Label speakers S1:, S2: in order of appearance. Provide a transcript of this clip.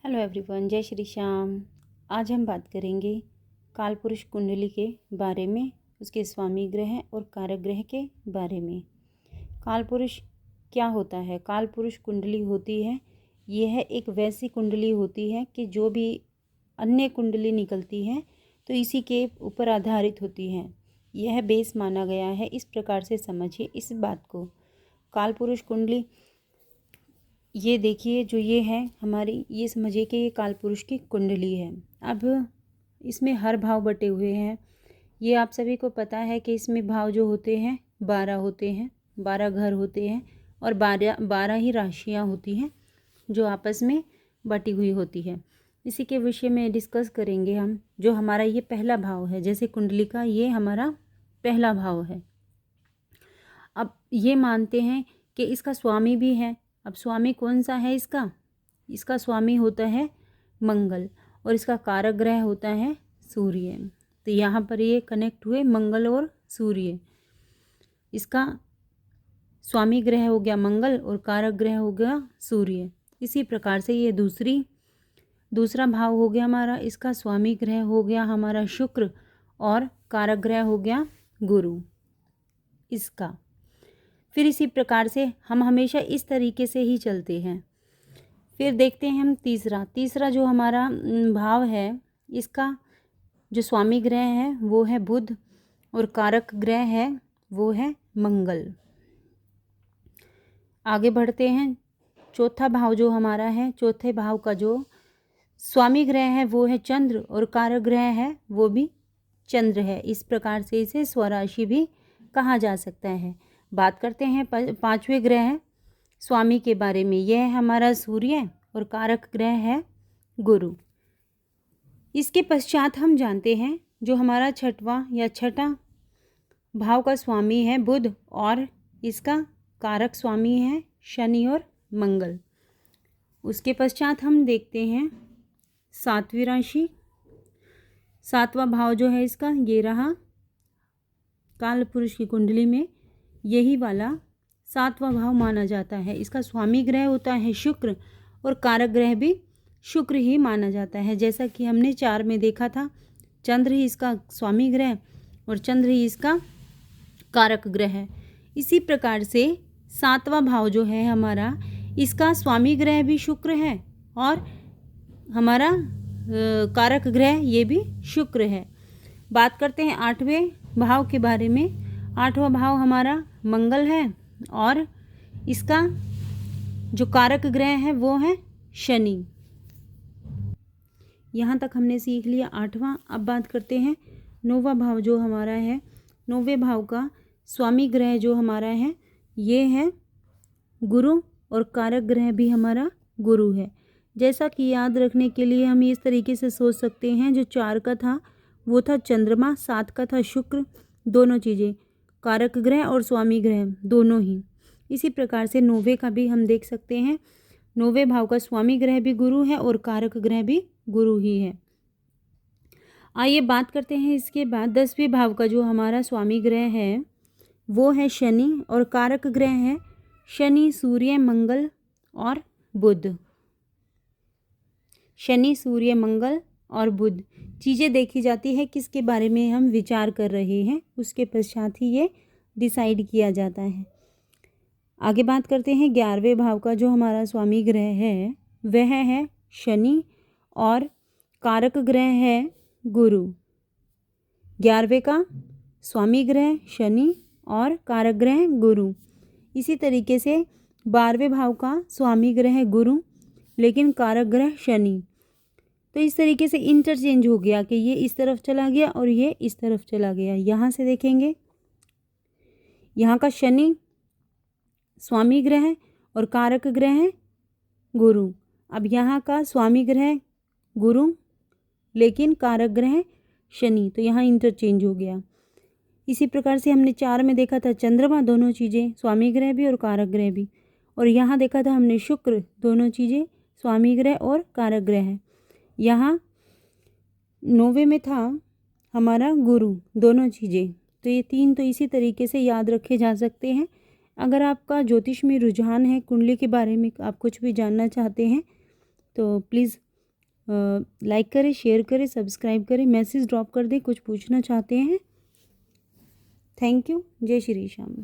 S1: Hello everyone, जय श्री श्याम। आज हम बात करेंगे कालपुरुष कुंडली के बारे में, उसके स्वामी ग्रह और कारक ग्रह के बारे में। कालपुरुष क्या होता है? कालपुरुष कुंडली होती है, यह एक वैसी कुंडली होती है कि जो भी अन्य कुंडली निकलती है तो इसी के ऊपर आधारित होती है। यह बेस माना गया है। इस प्रकार से समझिए इस बात को। कालपुरुष कुंडली ये देखिए, जो ये है हमारी, ये समझिए कि ये कालपुरुष की कुंडली है। अब इसमें हर भाव बटे हुए हैं। ये आप सभी को पता है कि इसमें भाव जो होते हैं 12 होते हैं, 12 घर होते हैं और 12 ही राशियां होती हैं जो आपस में बटी हुई होती है। इसी के विषय में डिस्कस करेंगे हम। जो हमारा ये पहला भाव है, जैसे कुंडली का ये हमारा पहला भाव है। अब ये मानते हैं कि इसका स्वामी भी है। अब स्वामी कौन सा है इसका? इसका स्वामी होता है मंगल और इसका कारक ग्रह होता है सूर्य। तो यहाँ पर ये कनेक्ट हुए मंगल और सूर्य। इसका स्वामी ग्रह हो गया मंगल और कारक ग्रह हो गया सूर्य। इसी प्रकार से ये दूसरा भाव हो गया हमारा। इसका स्वामी ग्रह हो गया हमारा शुक्र और कारक ग्रह हो गया गुरु इसका। फिर इसी प्रकार से हम हमेशा इस तरीके से ही चलते हैं। फिर देखते हैं हम तीसरा जो हमारा भाव है, इसका जो स्वामी ग्रह है वो है बुध और कारक ग्रह है वो है मंगल। आगे बढ़ते हैं। चौथा भाव जो हमारा है, चौथे भाव का जो स्वामी ग्रह है वो है चंद्र और कारक ग्रह है वो भी चंद्र है। इस प्रकार से इसे स्वराशि भी कहा जा सकता है। बात करते हैं पांचवें ग्रह स्वामी के बारे में। यह है हमारा सूर्य और कारक ग्रह है गुरु। इसके पश्चात हम जानते हैं जो हमारा छठा भाव का स्वामी है बुध और इसका कारक स्वामी है शनि और मंगल। उसके पश्चात हम देखते हैं सातवीं राशि। सातवां भाव जो है इसका ये रहा। काल पुरुष की कुंडली में यही वाला सातवां भाव माना जाता है। इसका स्वामी ग्रह होता है शुक्र और कारक ग्रह भी शुक्र ही माना जाता है। जैसा कि हमने 4 में देखा था, चंद्र ही इसका स्वामी ग्रह और चंद्र ही इसका कारक ग्रह है। इसी प्रकार से सातवां भाव जो है हमारा, इसका स्वामी ग्रह भी शुक्र है और हमारा कारक ग्रह ये भी शुक्र है। बात करते हैं 8वें भाव के बारे में। 8वां भाव हमारा मंगल है और इसका जो कारक ग्रह है वो है शनि। यहाँ तक हमने सीख लिया 8वां। अब बात करते हैं 9वां भाव जो हमारा है। 9वें भाव का स्वामी ग्रह जो हमारा है ये है गुरु और कारक ग्रह भी हमारा गुरु है। जैसा कि याद रखने के लिए हम इस तरीके से सोच सकते हैं, जो 4 का था वो था चंद्रमा, 7 का था शुक्र, दोनों चीज़ें कारक ग्रह और स्वामी ग्रह दोनों ही। इसी प्रकार से 9वें का भी हम देख सकते हैं। 9वें भाव का स्वामी ग्रह भी गुरु है और कारक ग्रह भी गुरु ही है। आइए बात करते हैं इसके बाद 10वें भाव का जो हमारा स्वामी ग्रह है वो है शनि और कारक ग्रह है शनि, सूर्य, मंगल और बुध। शनि, सूर्य, मंगल और बुध चीज़ें देखी जाती है किसके बारे में हम विचार कर रहे हैं, उसके पश्चात ही ये डिसाइड किया जाता है। आगे बात करते हैं 11वें भाव का जो हमारा स्वामी ग्रह है वह है शनि और कारक ग्रह है गुरु। 11वें का स्वामी ग्रह शनि और कारक ग्रह गुरु। इसी तरीके से 12वें भाव का स्वामी ग्रह गुरु लेकिन कारक ग्रह शनि। तो इस तरीके से इंटरचेंज हो गया कि ये इस तरफ चला गया और ये इस तरफ चला गया। यहाँ से देखेंगे, यहाँ का शनि स्वामी ग्रह और कारक ग्रह है गुरु। अब यहाँ का स्वामी ग्रह गुरु लेकिन कारक ग्रह शनि, तो यहाँ इंटरचेंज हो गया। इसी प्रकार से हमने 4 में देखा था चंद्रमा, दोनों चीज़ें स्वामी ग्रह भी और कारक ग्रह भी। और यहाँ देखा था हमने शुक्र, दोनों चीज़ें स्वामी ग्रह और कारक ग्रह है। यहाँ 9वें में था हमारा गुरु, दोनों चीज़ें। तो ये 3 तो इसी तरीके से याद रखे जा सकते हैं। अगर आपका ज्योतिष में रुझान है, कुंडली के बारे में आप कुछ भी जानना चाहते हैं तो प्लीज़ लाइक करें, शेयर करें, सब्सक्राइब करें, मैसेज ड्रॉप कर दें कुछ पूछना चाहते हैं। Thank you. जय श्री श्याम।